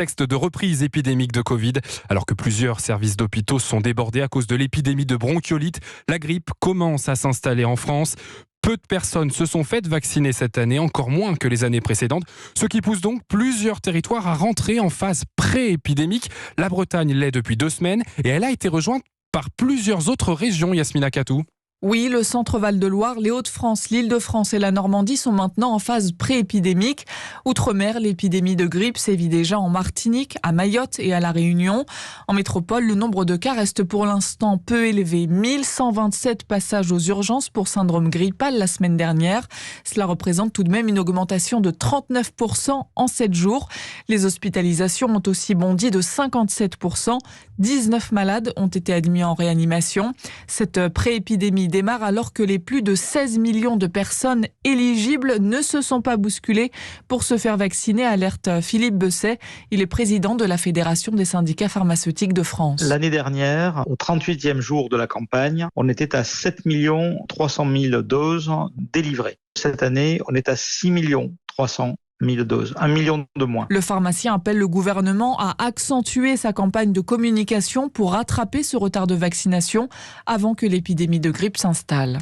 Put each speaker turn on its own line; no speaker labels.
Texte de reprise épidémique de Covid. Alors que plusieurs services d'hôpitaux sont débordés à cause de l'épidémie de bronchiolite, la grippe commence à s'installer en France. Peu de personnes se sont faites vacciner cette année, encore moins que les années précédentes, ce qui pousse donc plusieurs territoires à rentrer en phase pré-épidémique. La Bretagne l'est depuis 2 semaines et elle a été rejointe par plusieurs autres régions, Yasmina Katou.
Oui, le centre Val-de-Loire, les Hauts-de-France, l'Île-de-France et la Normandie sont maintenant en phase pré-épidémique. Outre-mer, l'épidémie de grippe sévit déjà en Martinique, à Mayotte et à La Réunion. En métropole, le nombre de cas reste pour l'instant peu élevé. 1127 passages aux urgences pour syndrome grippal la semaine dernière. Cela représente tout de même une augmentation de 39% en 7 jours. Les hospitalisations ont aussi bondi de 57%. 19 malades ont été admis en réanimation. Cette pré-épidémie démarre alors que les plus de 16 millions de personnes éligibles ne se sont pas bousculées pour se faire vacciner, alerte Philippe Besset. Il est président de la Fédération des syndicats pharmaceutiques de France.
L'année dernière, au 38e jour de la campagne, on était à 7 300 000 doses délivrées. Cette année, on est à 6 300 000 doses, 1 million de moins.
Le pharmacien appelle le gouvernement à accentuer sa campagne de communication pour rattraper ce retard de vaccination avant que l'épidémie de grippe s'installe.